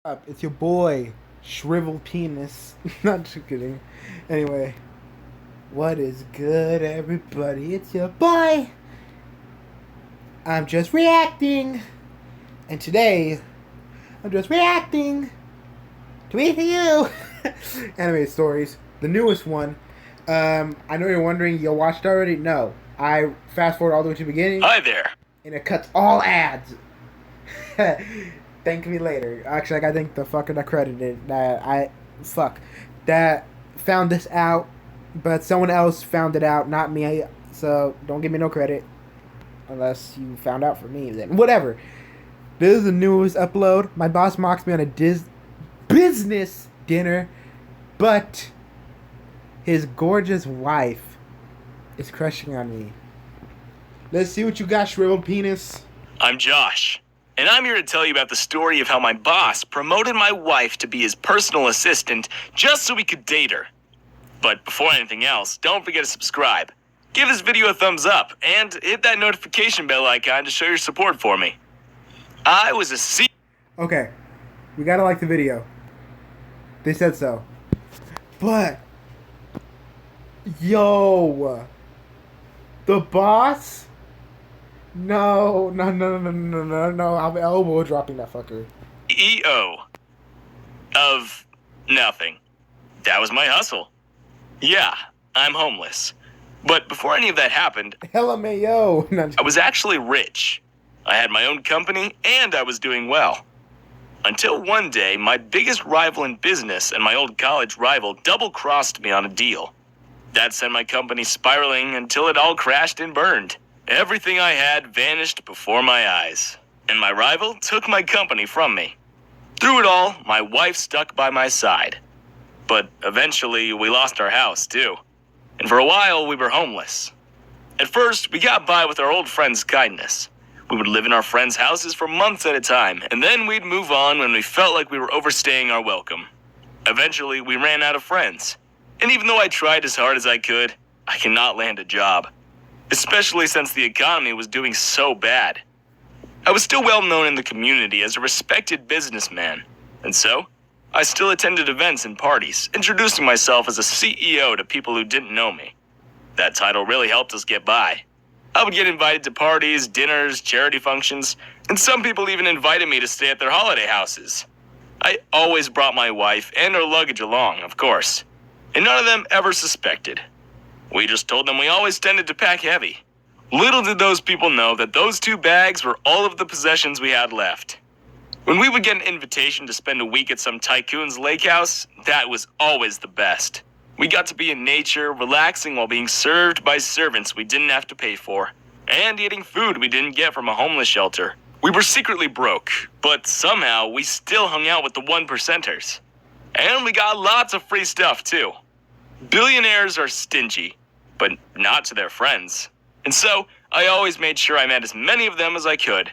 Up? It's your boy, Shriveled Penis. Not just kidding. Anyway, what is good, everybody? It's your boy. I'm just reacting, and today I'm just reacting to ETU-Animated Stories, the newest one. I know you're wondering, you watched already? No, I fast forward all the way to the beginning. Hi there. And it cuts all ads. Thank me later. Actually, I gotta thank the fucker that credited that found this out, but someone else found it out, not me. So don't give me no credit unless you found out for me. Then whatever. This is the newest upload. My boss mocks me on a business dinner, but his gorgeous wife is crushing on me. Let's see what you got, Shriveled Penis. I'm Josh, and I'm here to tell you about the story of how my boss promoted my wife to be his personal assistant just so we could date her. But before anything else, don't forget to subscribe, give this video a thumbs up, and hit that notification bell icon to show your support for me. I was a Okay, we gotta like the video. They said so. But, yo, the boss? No, I'm elbow dropping that fucker. CEO of nothing. That was my hustle. Yeah, I'm homeless. But before any of that happened, LMAO. I was actually rich. I had my own company, and I was doing well. Until one day, my biggest rival in business and my old college rival double-crossed me on a deal. That sent my company spiraling until it all crashed and burned. Everything I had vanished before my eyes, and my rival took my company from me. Through it all, my wife stuck by my side. But eventually, we lost our house, too. And for a while, we were homeless. At first, we got by with our old friends' kindness. We would live in our friends' houses for months at a time, and then we'd move on when we felt like we were overstaying our welcome. Eventually, we ran out of friends. And even though I tried as hard as I could, I cannot land a job. Especially since the economy was doing so bad. I was still well known in the community as a respected businessman, and so I still attended events and parties, introducing myself as a CEO to people who didn't know me. That title really helped us get by. I would get invited to parties, dinners, charity functions, and some people even invited me to stay at their holiday houses. I always brought my wife and her luggage along, of course, and none of them ever suspected. We just told them we always tended to pack heavy. Little did those people know that those 2 bags were all of the possessions we had left. When we would get an invitation to spend a week at some tycoon's lake house, that was always the best. We got to be in nature, relaxing while being served by servants we didn't have to pay for, and eating food we didn't get from a homeless shelter. We were secretly broke, but somehow we still hung out with the 1%ers. And we got lots of free stuff, too. Billionaires are stingy, but not to their friends. And so, I always made sure I met as many of them as I could.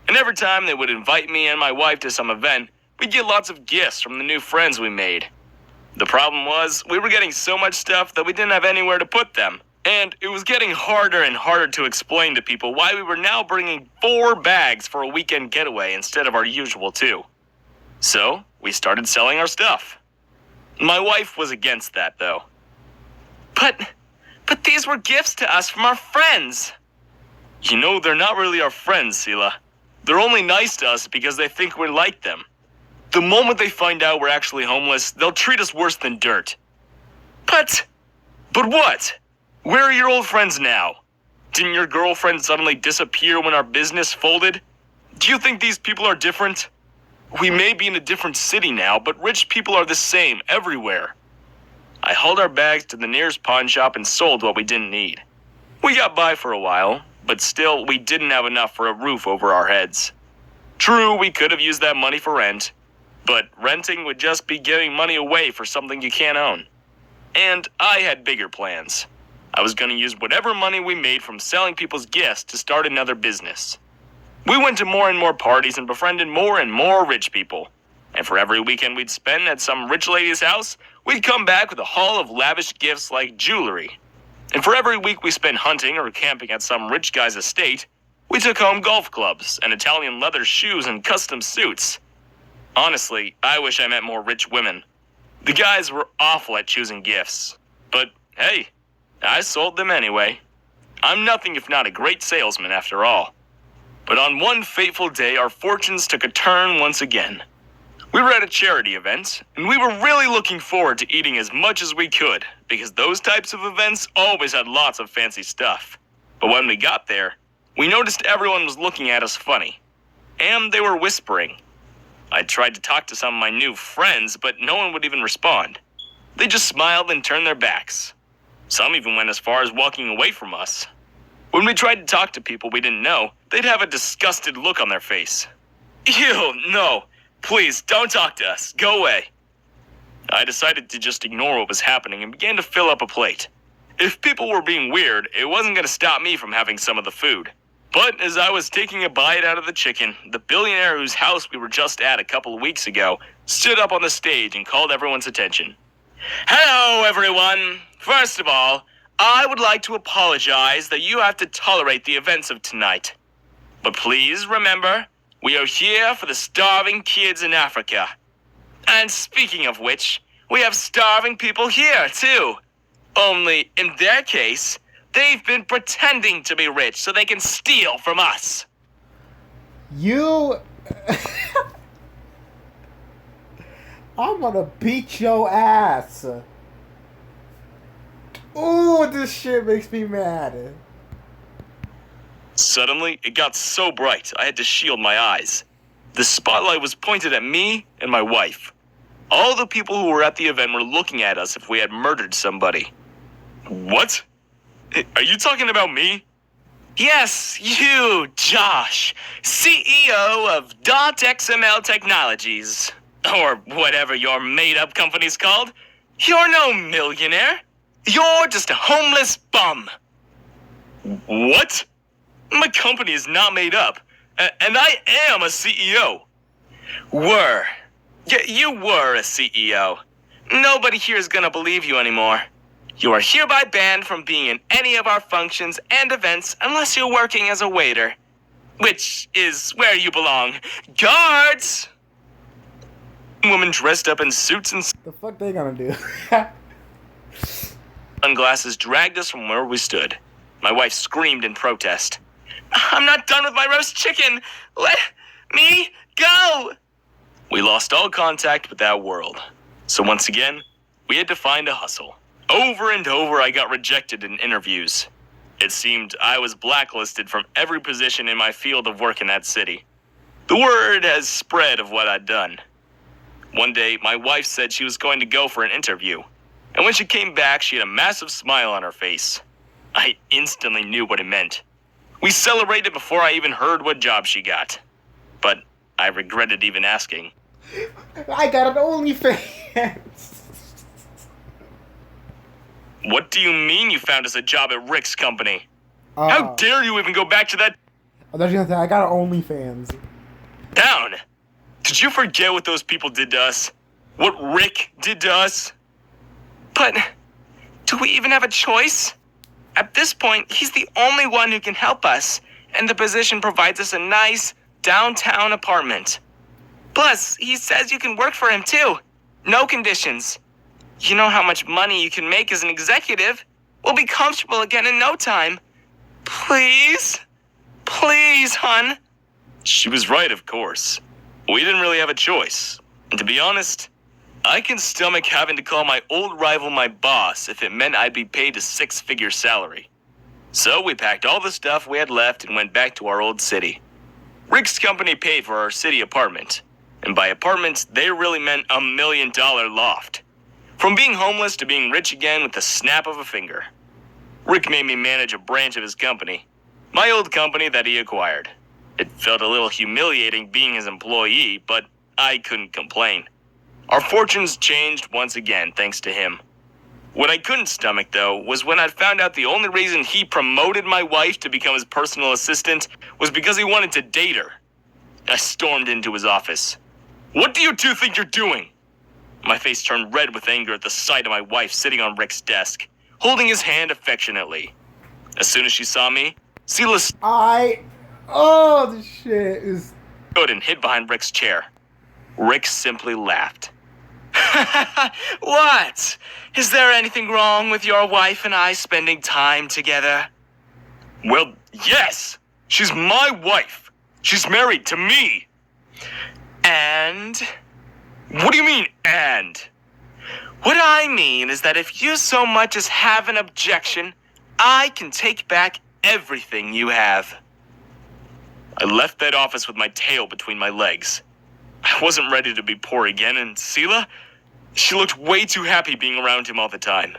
And every time they would invite me and my wife to some event, we'd get lots of gifts from the new friends we made. The problem was, we were getting so much stuff that we didn't have anywhere to put them. And it was getting harder and harder to explain to people why we were now bringing 4 bags for a weekend getaway instead of our usual 2. So, we started selling our stuff. My wife was against that, though. But these were gifts to us from our friends. You know, they're not really our friends, Sela. They're only nice to us because they think we're like them. The moment they find out we're actually homeless, they'll treat us worse than dirt. But what? Where are your old friends now? Didn't your girlfriend suddenly disappear when our business folded? Do you think these people are different? We may be in a different city now, but rich people are the same everywhere. I hauled our bags to the nearest pawn shop and sold what we didn't need. We got by for a while, but still we didn't have enough for a roof over our heads. True, we could have used that money for rent, but renting would just be giving money away for something you can't own. And I had bigger plans. I was going to use whatever money we made from selling people's gifts to start another business. We went to more and more parties and befriended more and more rich people. And for every weekend we'd spend at some rich lady's house, we'd come back with a haul of lavish gifts like jewelry. And for every week we spent hunting or camping at some rich guy's estate, we took home golf clubs and Italian leather shoes and custom suits. Honestly, I wish I met more rich women. The guys were awful at choosing gifts. But hey, I sold them anyway. I'm nothing if not a great salesman after all. But on one fateful day, our fortunes took a turn once again. We were at a charity event, and we were really looking forward to eating as much as we could, because those types of events always had lots of fancy stuff. But when we got there, we noticed everyone was looking at us funny. And they were whispering. I tried to talk to some of my new friends, but no one would even respond. They just smiled and turned their backs. Some even went as far as walking away from us. When we tried to talk to people we didn't know, they'd have a disgusted look on their face. Ew, no. Please, don't talk to us. Go away. I decided to just ignore what was happening and began to fill up a plate. If people were being weird, it wasn't going to stop me from having some of the food. But as I was taking a bite out of the chicken, the billionaire whose house we were just at a couple of weeks ago stood up on the stage and called everyone's attention. Hello, everyone. First of all, I would like to apologize that you have to tolerate the events of tonight. But please remember, we are here for the starving kids in Africa. And speaking of which, we have starving people here, too. Only, in their case, they've been pretending to be rich so they can steal from us. You... I'm gonna beat your ass. Ooh, this shit makes me mad. Suddenly, it got so bright, I had to shield my eyes. The spotlight was pointed at me and my wife. All the people who were at the event were looking at us if we had murdered somebody. What? Are you talking about me? Yes, you, Josh, CEO of .xml Technologies. Or whatever your made-up company's called. You're no millionaire. You're just a homeless bum. What? My company is not made up, and I am a CEO. Were. You were a CEO. Nobody here is gonna believe you anymore. You are hereby banned from being in any of our functions and events unless you're working as a waiter. Which is where you belong. Guards! Women dressed up in suits and The fuck they gonna do? sunglasses dragged us from where we stood. My wife screamed in protest. I'm not done with my roast chicken! Let me go! We lost all contact with that world. So once again, we had to find a hustle. Over and over, I got rejected in interviews. It seemed I was blacklisted from every position in my field of work in that city. The word has spread of what I'd done. One day, my wife said she was going to go for an interview. And when she came back, she had a massive smile on her face. I instantly knew what it meant. We celebrated before I even heard what job she got. But I regretted even asking. I got an OnlyFans. What do you mean you found us a job at Rick's company? How dare you even go back to that I thought you were gonna say, I got an OnlyFans. town? Did you forget what those people did to us? What Rick did to us? But do we even have a choice? At this point, he's the only one who can help us, and the position provides us a nice downtown apartment. Plus, he says you can work for him too. No conditions. You know how much money you can make as an executive. We'll be comfortable again in no time. Please? Please, hun. She was right, of course. We didn't really have a choice. And to be honest, I can stomach having to call my old rival my boss if it meant I'd be paid a six-figure salary. So we packed all the stuff we had left and went back to our old city. Rick's company paid for our city apartment. And by apartment, they really meant $1 million loft. From being homeless to being rich again with the snap of a finger. Rick made me manage a branch of his company. My old company that he acquired. It felt a little humiliating being his employee, but I couldn't complain. Our fortunes changed once again thanks to him. What I couldn't stomach, though, was when I found out the only reason he promoted my wife to become his personal assistant was because he wanted to date her. I stormed into his office. What do you two think you're doing? My face turned red with anger at the sight of my wife sitting on Rick's desk, holding his hand affectionately. As soon as she saw me, Sela Oh, this shit is... stood and hid behind Rick's chair. Rick simply laughed. What? Is there anything wrong with your wife and I spending time together? Well, yes! She's my wife! She's married to me! And? What do you mean, and? What I mean is that if you so much as have an objection, I can take back everything you have. I left that office with my tail between my legs. I wasn't ready to be poor again, and Sela, she looked way too happy being around him all the time.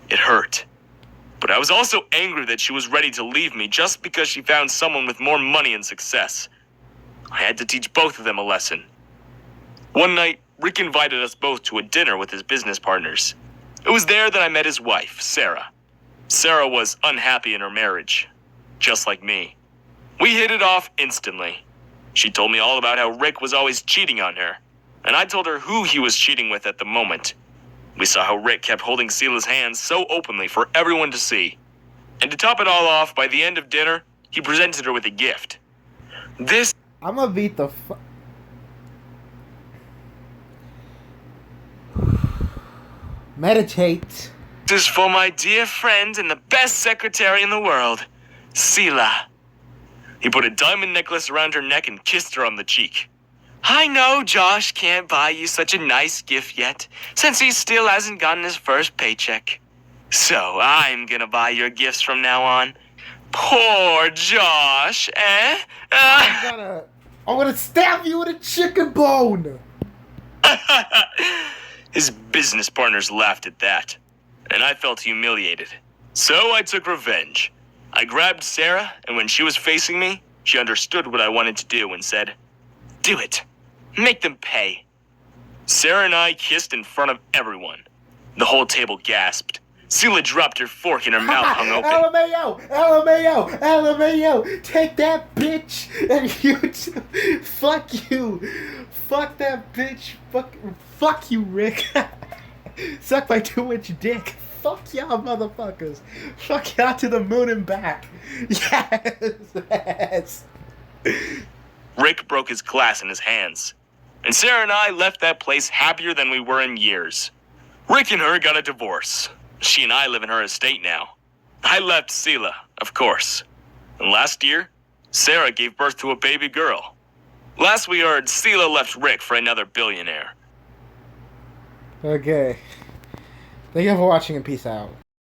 It hurt. But I was also angry that she was ready to leave me just because she found someone with more money and success. I had to teach both of them a lesson. One night, Rick invited us both to a dinner with his business partners. It was there that I met his wife, Sarah. Sarah was unhappy in her marriage, just like me. We hit it off instantly. She told me all about how Rick was always cheating on her, and I told her who he was cheating with at the moment. We saw how Rick kept holding Sela's hands so openly for everyone to see. And to top it all off, by the end of dinner, he presented her with a gift. This... I'm gonna beat the Meditate. This is for my dear friend and the best secretary in the world, Sela. He put a diamond necklace around her neck and kissed her on the cheek. I know Josh can't buy you such a nice gift yet, since he still hasn't gotten his first paycheck. So I'm gonna buy your gifts from now on. Poor Josh, eh? I'm gonna stab you with a chicken bone! His business partners laughed at that, and I felt humiliated. So I took revenge. I grabbed Sarah, and when she was facing me, she understood what I wanted to do and said, "Do it. Make them pay." Sarah and I kissed in front of everyone. The whole table gasped. Sela dropped her fork and her mouth hung open. LMAO! LMAO! LMAO! Take that bitch! And you too. Fuck you! Fuck that bitch! Fuck you, Rick! Suck my 2-inch dick! Fuck y'all motherfuckers! Fuck y'all to the moon and back! Yes! Rick broke his glass in his hands, and Sarah and I left that place happier than we were in years. Rick and her got a divorce. She and I live in her estate now. I left Sela, of course. And last year, Sarah gave birth to a baby girl. Last we heard, Sela left Rick for another billionaire. Okay. Thank you for watching and peace out.